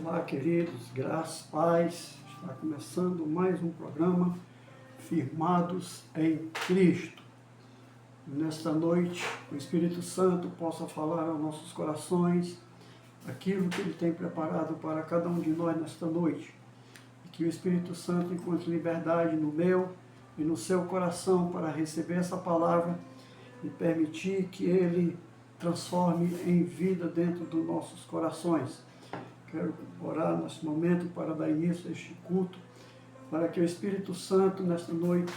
Olá, queridos, graças, paz. Está começando mais um programa Firmados em Cristo. Nesta noite, o Espírito Santo possa falar aos nossos corações aquilo que Ele tem preparado para cada um de nós nesta noite. E que o Espírito Santo encontre liberdade no meu e no seu coração para receber essa palavra e permitir que Ele transforme em vida dentro dos nossos corações. Quero orar neste momento para dar início a este culto, para que o Espírito Santo, nesta noite,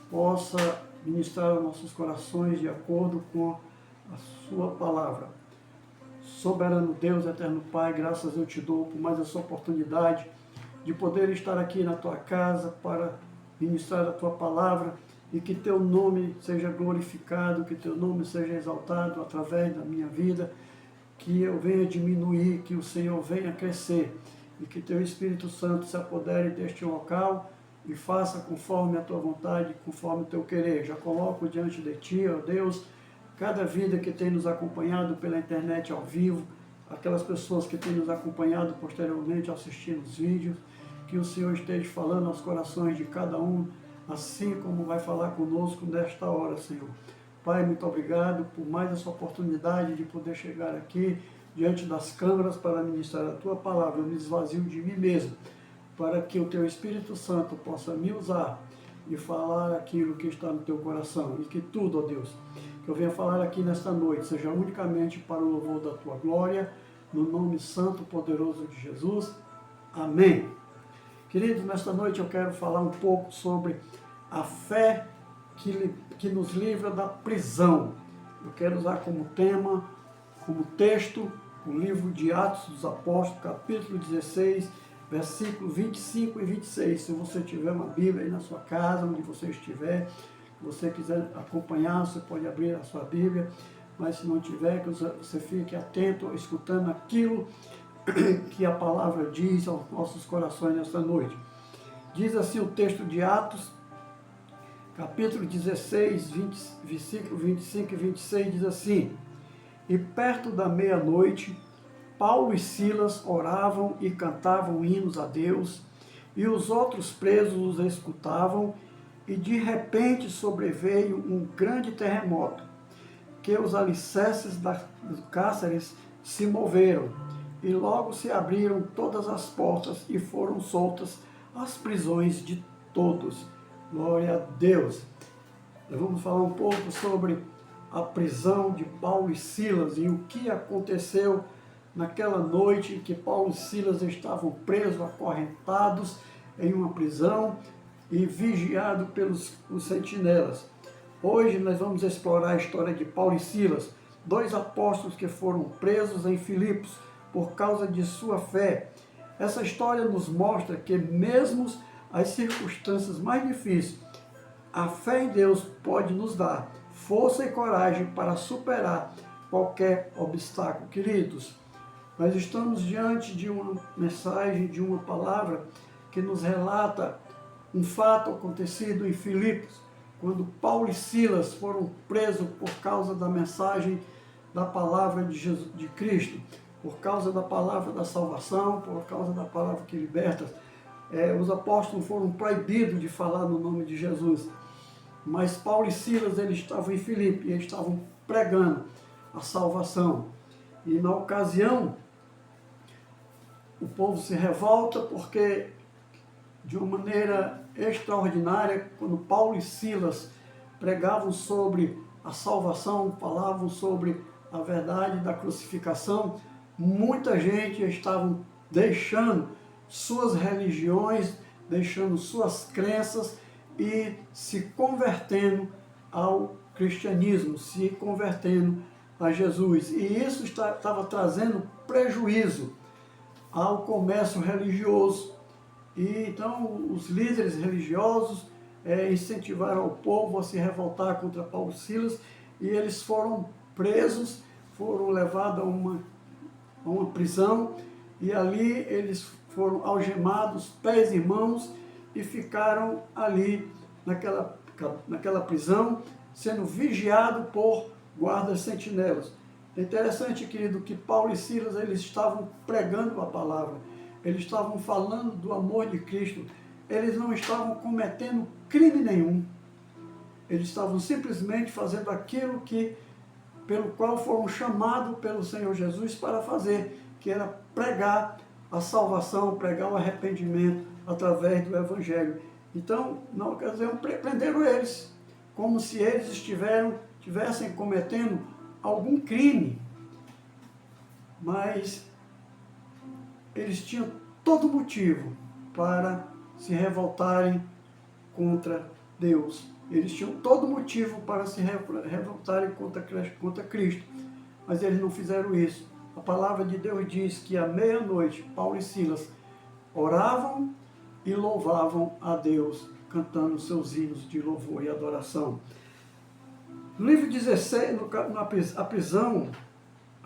possa ministrar aos nossos corações de acordo com a sua palavra. Soberano Deus, eterno Pai, graças eu te dou por mais essa oportunidade de poder estar aqui na tua casa para ministrar a tua palavra e que teu nome seja glorificado, que teu nome seja exaltado através da minha vida, que eu venha diminuir, que o Senhor venha crescer e que teu Espírito Santo se apodere deste local e faça conforme a tua vontade, conforme o teu querer. Já coloco diante de ti, ó Deus, cada vida que tem nos acompanhado pela internet ao vivo, aquelas pessoas que têm nos acompanhado posteriormente assistindo os vídeos, que o Senhor esteja falando aos corações de cada um, assim como vai falar conosco nesta hora, Senhor. Pai, muito obrigado por mais essa oportunidade de poder chegar aqui diante das câmeras para ministrar a tua palavra. Eu me esvazio de mim mesmo, para que o teu Espírito Santo possa me usar e falar aquilo que está no teu coração. E que tudo, ó Deus, que eu venha falar aqui nesta noite, seja unicamente para o louvor da tua glória, no nome santo e poderoso de Jesus. Amém. Queridos, nesta noite eu quero falar um pouco sobre a fé que nos livra da prisão. Eu quero usar como tema, como texto, o livro de Atos dos Apóstolos, capítulo 16, versículos 25 e 26. Se você tiver uma Bíblia aí na sua casa, onde você estiver, se você quiser acompanhar, você pode abrir a sua Bíblia, mas se não tiver, que você fique atento, escutando aquilo que a palavra diz aos nossos corações nesta noite. Diz assim o texto de Atos, capítulo 16, versículo 25 e 26, diz assim: E perto da meia-noite, Paulo e Silas oravam e cantavam hinos a Deus, e os outros presos os escutavam, e de repente sobreveio um grande terremoto, que os alicerces dos cárceres se moveram, e logo se abriram todas as portas e foram soltas as prisões de todos. Glória a Deus. Nós vamos falar um pouco sobre a prisão de Paulo e Silas e o que aconteceu naquela noite em que Paulo e Silas estavam presos, acorrentados em uma prisão e vigiados pelos sentinelas. Hoje nós vamos explorar a história de Paulo e Silas, dois apóstolos que foram presos em Filipos por causa de sua fé. Essa história nos mostra que mesmo as circunstâncias mais difíceis, a fé em Deus pode nos dar força e coragem para superar qualquer obstáculo. Queridos, nós estamos diante de uma mensagem, de uma palavra que nos relata um fato acontecido em Filipos, quando Paulo e Silas foram presos por causa da mensagem da palavra de Jesus, de Cristo, por causa da palavra da salvação, por causa da palavra que liberta. Os apóstolos foram proibidos de falar no nome de Jesus, mas Paulo e Silas eles estavam em Filipe e eles estavam pregando a salvação. E na ocasião, o povo se revolta porque, de uma maneira extraordinária, quando Paulo e Silas pregavam sobre a salvação, falavam sobre a verdade da crucificação, muita gente estava deixando suas religiões, deixando suas crenças e se convertendo ao cristianismo, se convertendo a Jesus. E isso estava trazendo prejuízo ao comércio religioso. E então os líderes religiosos incentivaram o povo a se revoltar contra Paulo e Silas, e eles foram presos, foram levados a uma prisão, e ali eles foram algemados, pés e mãos, e ficaram ali naquela prisão, sendo vigiados por guardas sentinelas. É interessante, querido, que Paulo e Silas eles estavam pregando a palavra. eles estavam falando do amor de Cristo, eles não estavam cometendo crime nenhum. Eles estavam simplesmente fazendo aquilo pelo qual foram chamados pelo Senhor Jesus para fazer, que era pregar a salvação, pregar o arrependimento através do Evangelho. Então, na ocasião, prenderam eles, como se eles estivessem cometendo algum crime. Mas eles tinham todo motivo para se revoltarem contra Deus. Eles tinham todo motivo para se revoltarem contra Cristo. Mas eles não fizeram isso. A palavra de Deus diz que à meia-noite, Paulo e Silas oravam e louvavam a Deus, cantando seus hinos de louvor e adoração. No livro 16, a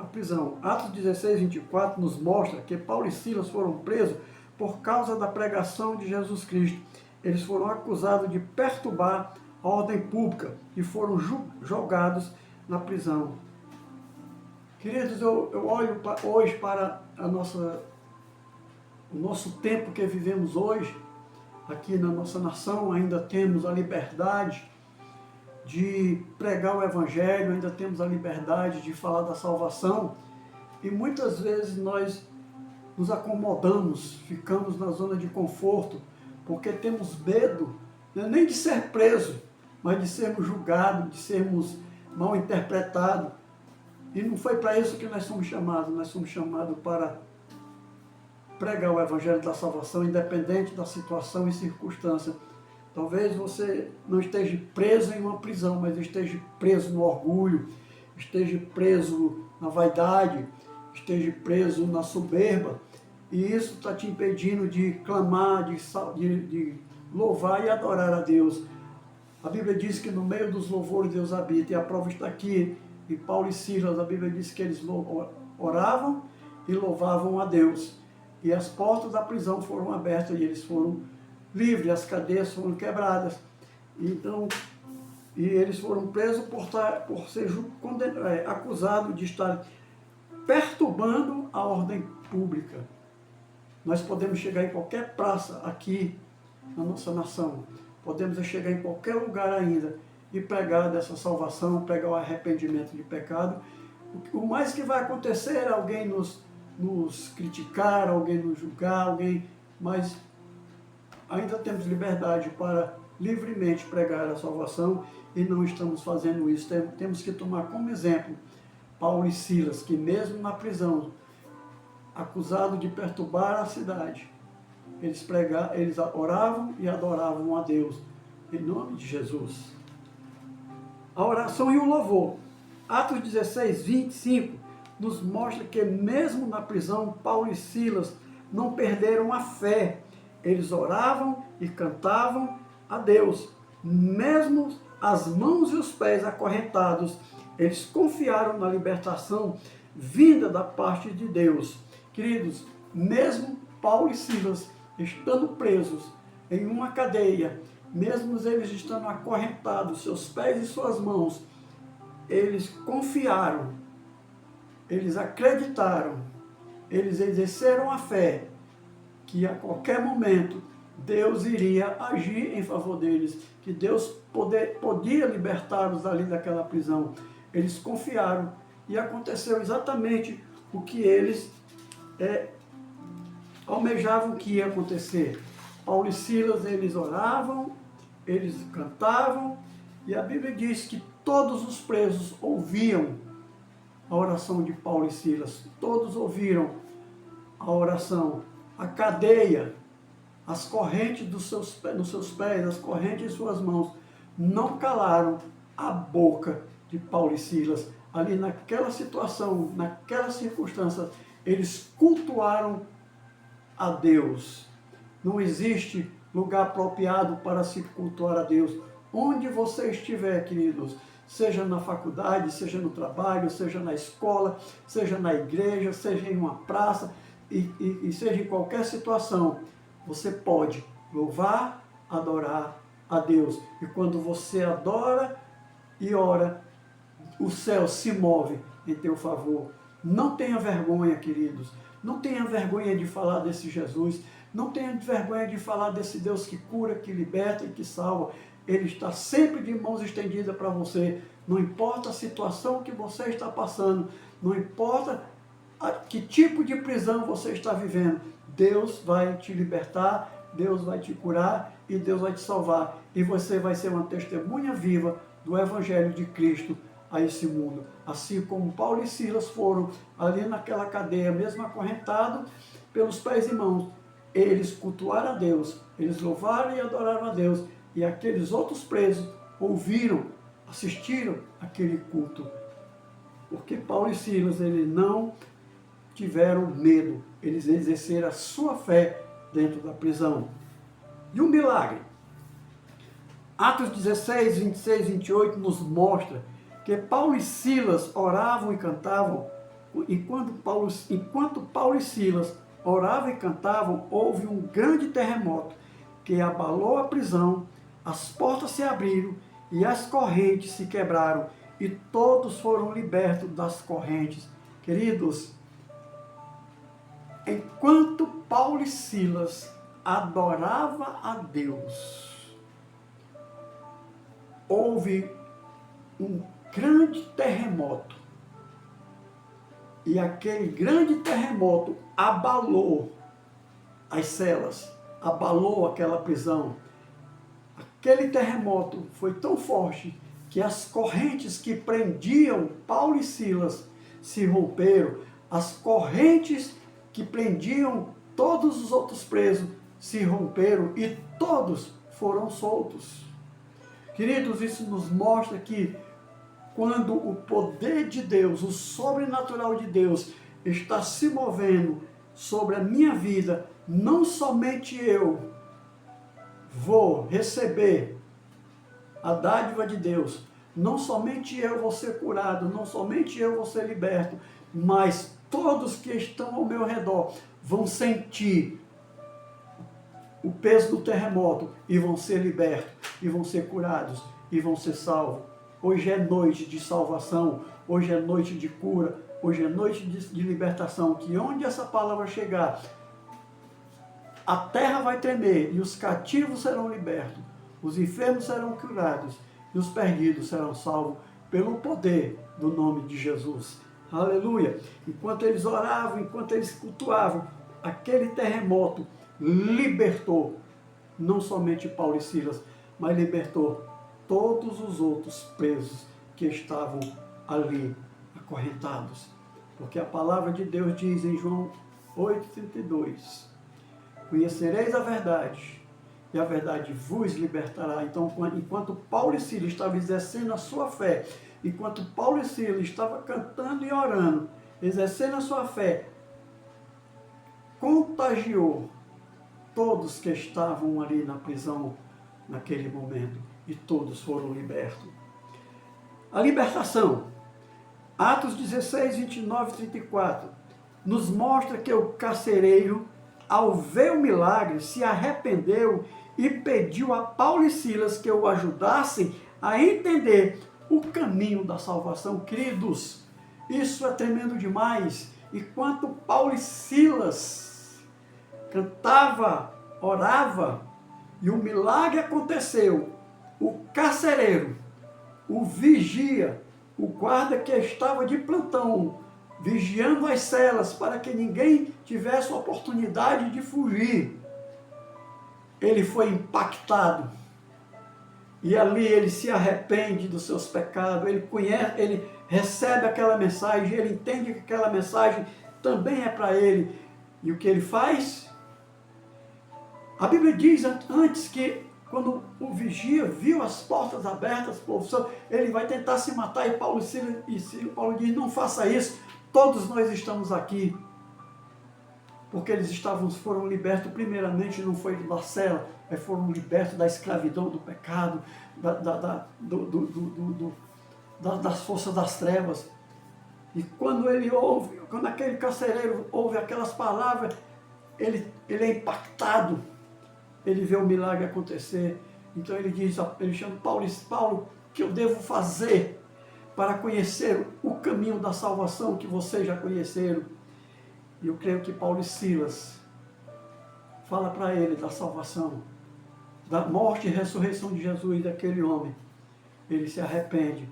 prisão, Atos 16, 24, nos mostra que Paulo e Silas foram presos por causa da pregação de Jesus Cristo. Eles foram acusados de perturbar a ordem pública e foram jogados na prisão. Queridos, eu olho hoje para o nosso tempo que vivemos hoje. Aqui na nossa nação ainda temos a liberdade de pregar o Evangelho, ainda temos a liberdade de falar da salvação, e muitas vezes nós nos acomodamos, ficamos na zona de conforto, porque temos medo, nem de ser preso, mas de sermos julgados, de sermos mal interpretados. E não foi para isso que nós somos chamados para pregar o Evangelho da salvação, independente da situação e circunstância. Talvez você não esteja preso em uma prisão, mas esteja preso no orgulho, esteja preso na vaidade, esteja preso na soberba, e isso está te impedindo de clamar, de louvar e adorar a Deus. A Bíblia diz que no meio dos louvores Deus habita, e a prova está aqui, em Paulo e Silas. A Bíblia diz que eles oravam e louvavam a Deus, e as portas da prisão foram abertas e eles foram livres, as cadeias foram quebradas. Então, e eles foram presos por ser acusados de estar perturbando a ordem pública. Nós podemos chegar em qualquer praça aqui na nossa nação, podemos chegar em qualquer lugar ainda e pregar dessa salvação, pregar o arrependimento de pecado. O mais que vai acontecer é alguém nos criticar, alguém nos julgar, mas ainda temos liberdade para livremente pregar a salvação e não estamos fazendo isso. Temos que tomar como exemplo Paulo e Silas, que mesmo na prisão, acusados de perturbar a cidade, eles oravam e adoravam a Deus, em nome de Jesus. A oração e o louvor. Atos 16, 25, nos mostra que mesmo na prisão, Paulo e Silas não perderam a fé. Eles oravam e cantavam a Deus. Mesmo as mãos e os pés acorrentados, eles confiaram na libertação vinda da parte de Deus. Queridos, mesmo Paulo e Silas estando presos em uma cadeia, mesmo eles estando acorrentados, seus pés e suas mãos, eles confiaram, eles acreditaram, eles exerceram a fé que a qualquer momento Deus iria agir em favor deles, que Deus podia libertá-los ali daquela prisão. Eles confiaram e aconteceu exatamente o que eles almejavam que ia acontecer. Paulo e Silas, eles oravam, eles cantavam, e a Bíblia diz que todos os presos ouviam a oração de Paulo e Silas. Todos ouviram a oração. A cadeia, as correntes nos seus pés, as correntes em suas mãos, não calaram a boca de Paulo e Silas. Ali naquela situação, naquela circunstância, eles cultuaram a Deus. Não existe lugar apropriado para se cultuar a Deus. Onde você estiver, queridos, seja na faculdade, seja no trabalho, seja na escola, seja na igreja, seja em uma praça, e seja em qualquer situação, você pode louvar, adorar a Deus. E quando você adora e ora, o céu se move em teu favor. Não tenha vergonha, queridos. Não tenha vergonha de falar desse Jesus. Não tenha vergonha de falar desse Deus que cura, que liberta e que salva. Ele está sempre de mãos estendidas para você. Não importa a situação que você está passando. Não importa que tipo de prisão você está vivendo. Deus vai te libertar, Deus vai te curar e Deus vai te salvar. E você vai ser uma testemunha viva do Evangelho de Cristo a esse mundo. Assim como Paulo e Silas foram ali naquela cadeia, mesmo acorrentados pelos pés e mãos, eles cultuaram a Deus, eles louvaram e adoraram a Deus, e aqueles outros presos ouviram, assistiram aquele culto. Porque Paulo e Silas, eles não tiveram medo, eles exerceram a sua fé dentro da prisão. E um milagre. Atos 16, 26, 28 nos mostra que Paulo e Silas oravam e cantavam. Enquanto Paulo e Silas oravam e cantavam, houve um grande terremoto que abalou a prisão, as portas se abriram e as correntes se quebraram e todos foram libertos das correntes. Queridos, enquanto Paulo e Silas adoravam a Deus, houve um grande terremoto. E aquele grande terremoto abalou as celas, abalou aquela prisão. Aquele terremoto foi tão forte que as correntes que prendiam Paulo e Silas se romperam, as correntes que prendiam todos os outros presos se romperam e todos foram soltos. Queridos, isso nos mostra que quando o poder de Deus, o sobrenatural de Deus está se movendo sobre a minha vida, não somente eu vou receber a dádiva de Deus, não somente eu vou ser curado, não somente eu vou ser liberto, mas todos que estão ao meu redor vão sentir o peso do terremoto e vão ser libertos, e vão ser curados, e vão ser salvos. Hoje é noite de salvação, hoje é noite de cura, hoje é noite de libertação, que onde essa palavra chegar, a terra vai tremer e os cativos serão libertos, os enfermos serão curados e os perdidos serão salvos pelo poder do nome de Jesus. Aleluia! Enquanto eles oravam, enquanto eles cultuavam, aquele terremoto libertou não somente Paulo e Silas, mas libertou todos os outros presos que estavam ali acorrentados. Porque a palavra de Deus diz em João 8,32: conhecereis a verdade, e a verdade vos libertará. Então, enquanto Paulo e Silas estavam exercendo a sua fé, enquanto Paulo e Silas estavam cantando e orando, exercendo a sua fé, contagiou todos que estavam ali na prisão naquele momento, e todos foram libertos. A libertação, Atos 16, 29 e 34, nos mostra que o carcereiro, ao ver o milagre, se arrependeu e pediu a Paulo e Silas que o ajudassem a entender o caminho da salvação. Queridos, isso é tremendo demais. Enquanto Paulo e Silas cantava, orava, e o milagre aconteceu, o carcereiro, o vigia, o guarda que estava de plantão, vigiando as celas para que ninguém tivesse oportunidade de fugir, ele foi impactado. E ali ele se arrepende dos seus pecados, ele conhece, ele recebe aquela mensagem, ele entende que aquela mensagem também é para ele. E o que ele faz? A Bíblia diz antes que quando o vigia viu as portas abertas, ele vai tentar se matar, e Paulo diz: não faça isso, todos nós estamos aqui. Porque eles foram libertos, primeiramente não foi da cela, mas foram libertos da escravidão, do pecado, das forças das trevas. E quando quando aquele carcereiro ouve aquelas palavras, ele é impactado, ele vê o milagre acontecer. Então ele chama Paulo e diz: Paulo, o que eu devo fazer para conhecer o caminho da salvação que vocês já conheceram? E eu creio que Paulo e Silas fala para ele da salvação, da morte e ressurreição de Jesus, daquele homem. Ele se arrepende.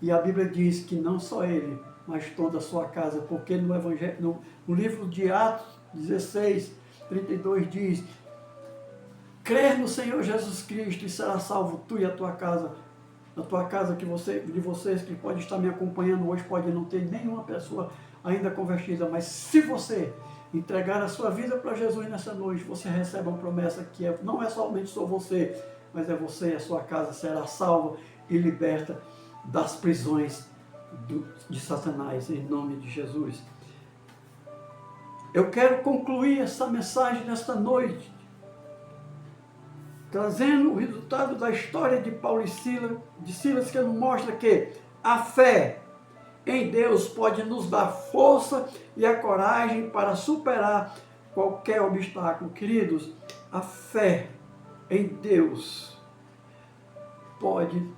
E a Bíblia diz que não só ele, mas toda a sua casa, porque no Evangelho, no livro de Atos 16, 32 diz: crer no Senhor Jesus Cristo e será salvo tu e a tua casa. Na tua casa de vocês que pode estar me acompanhando hoje, pode não ter nenhuma pessoa ainda convertida, mas se você entregar a sua vida para Jesus nessa noite, você recebe uma promessa que não é somente só você, mas é você e a sua casa será salva e liberta das prisões de Satanás, em nome de Jesus. Eu quero concluir essa mensagem nesta noite, trazendo o resultado da história de Paulo e Silas, que nos mostra que a fé em Deus pode nos dar força e a coragem para superar qualquer obstáculo. Queridos, a fé em Deus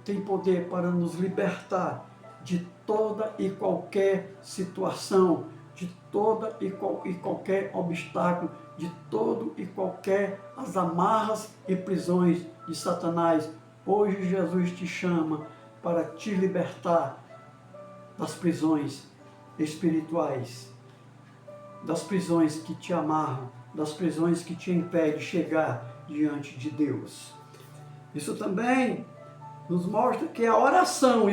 tem poder para nos libertar de toda e qualquer situação, de toda e qualquer obstáculo, de todo e qualquer as amarras e prisões de Satanás. Hoje Jesus te chama para te libertar das prisões espirituais, das prisões que te amarram, das prisões que te impedem de chegar diante de Deus. Isso também nos mostra que a oração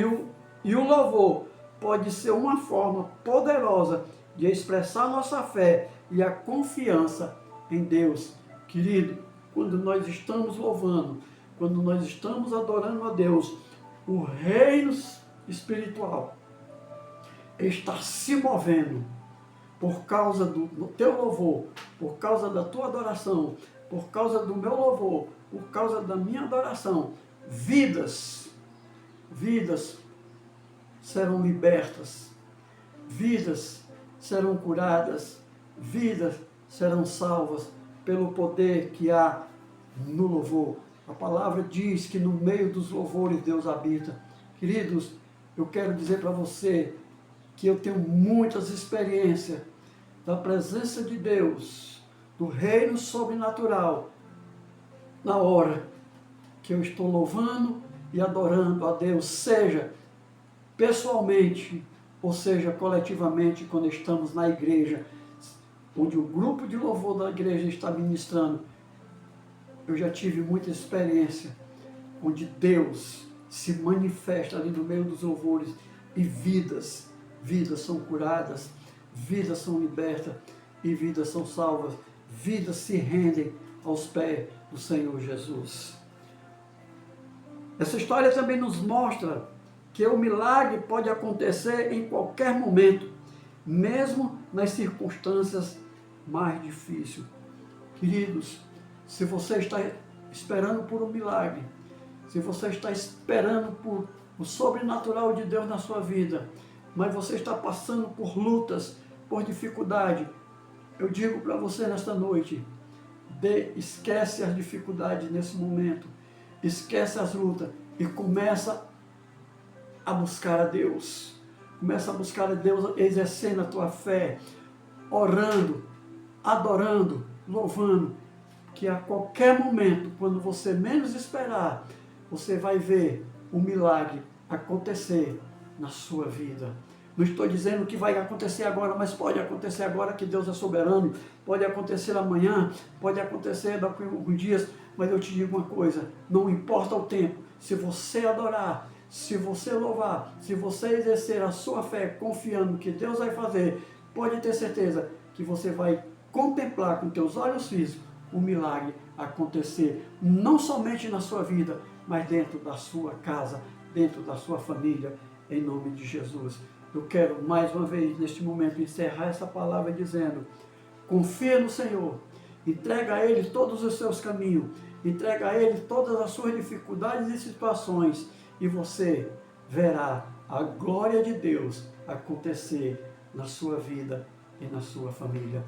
e o louvor pode ser uma forma poderosa de expressar nossa fé e a confiança em Deus. Querido, quando nós estamos louvando, quando nós estamos adorando a Deus, o reino espiritual está se movendo por causa do teu louvor, por causa da tua adoração, por causa do meu louvor, por causa da minha adoração. Vidas serão libertas, vidas serão curadas, vidas serão salvas pelo poder que há no louvor. A palavra diz que no meio dos louvores Deus habita. Queridos, eu quero dizer para você que eu tenho muitas experiências da presença de Deus, do reino sobrenatural, na hora que eu estou louvando e adorando a Deus, seja pessoalmente, ou seja coletivamente, quando estamos na igreja, onde o grupo de louvor da igreja está ministrando. Eu já tive muita experiência onde Deus se manifesta ali no meio dos louvores e vidas são curadas, vidas são libertas e vidas são salvas, vidas se rendem aos pés do Senhor Jesus. Essa história também nos mostra que o milagre pode acontecer em qualquer momento, mesmo nas circunstâncias mais difíceis. Queridos, se você está esperando por um milagre, se você está esperando por o sobrenatural de Deus na sua vida, mas você está passando por lutas, por dificuldade, eu digo para você nesta noite, esquece as dificuldades nesse momento, esquece as lutas e começa a buscar a Deus. Começa a buscar a Deus exercendo a tua fé, orando, adorando, louvando, que a qualquer momento, quando você menos esperar, você vai ver o milagre acontecer na sua vida. Não estou dizendo que vai acontecer agora, mas pode acontecer agora, que Deus é soberano, pode acontecer amanhã, pode acontecer daqui a alguns dias, mas eu te digo uma coisa, não importa o tempo, se você adorar, se você louvar, se você exercer a sua fé confiando que Deus vai fazer, pode ter certeza que você vai contemplar com teus olhos físicos o milagre acontecer, não somente na sua vida, mas dentro da sua casa, dentro da sua família, em nome de Jesus. Eu quero mais uma vez, neste momento, encerrar essa palavra dizendo, confia no Senhor, entrega a Ele todos os seus caminhos, entrega a Ele todas as suas dificuldades e situações, e você verá a glória de Deus acontecer na sua vida e na sua família,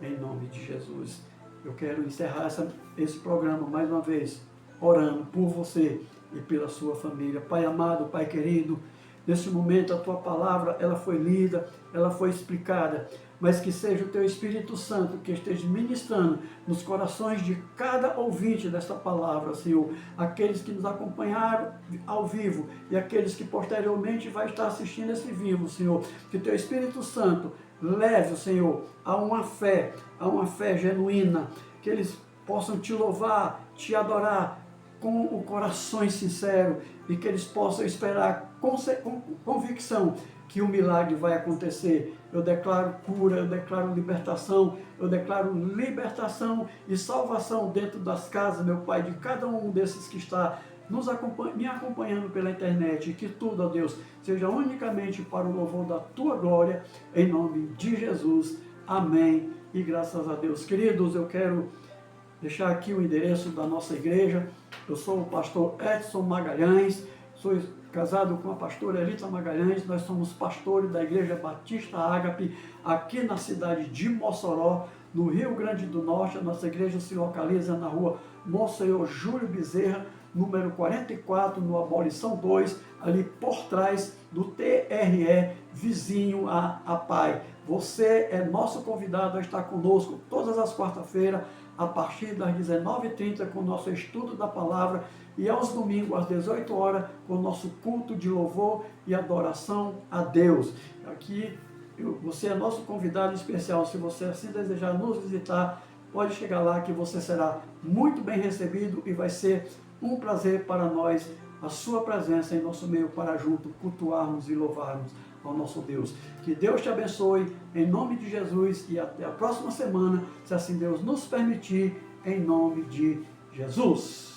em nome de Jesus. Eu quero encerrar esse programa mais uma vez, orando por você e pela sua família. Pai amado, Pai querido, nesse momento a Tua palavra, ela foi lida, ela foi explicada. mas que seja o Teu Espírito Santo que esteja ministrando nos corações de cada ouvinte desta palavra, Senhor. Aqueles que nos acompanharam ao vivo e aqueles que posteriormente vai estar assistindo esse vivo, Senhor. Que o Teu Espírito Santo leve, Senhor, a uma fé genuína, que eles possam Te louvar, Te adorar com o coração sincero e que eles possam esperar com convicção que o milagre vai acontecer. Eu declaro cura, eu declaro libertação, e salvação dentro das casas, meu Pai, de cada um desses que está me acompanhando pela internet, e que tudo, ó Deus, seja unicamente para o louvor da Tua glória, em nome de Jesus. Amém. E graças a Deus. Queridos, eu quero deixar aqui o endereço da nossa igreja. Eu sou o pastor Edson Magalhães, sou casado com a pastora Elita Magalhães. Nós somos pastores da Igreja Batista Ágape, aqui na cidade de Mossoró, no Rio Grande do Norte. A nossa igreja se localiza na rua Monsenhor Júlio Bezerra, número 44, no Abolição 2, ali por trás do TRE, vizinho a PAI. Você é nosso convidado a estar conosco todas as quarta-feiras, a partir das 19h30, com o nosso estudo da palavra, e aos domingos, às 18 horas, com o nosso culto de louvor e adoração a Deus. Aqui, você é nosso convidado especial. Se você assim desejar nos visitar, pode chegar lá que você será muito bem recebido e vai ser um prazer para nós a sua presença em nosso meio para junto cultuarmos e louvarmos ao nosso Deus. Que Deus te abençoe em nome de Jesus e até a próxima semana, se assim Deus nos permitir, em nome de Jesus.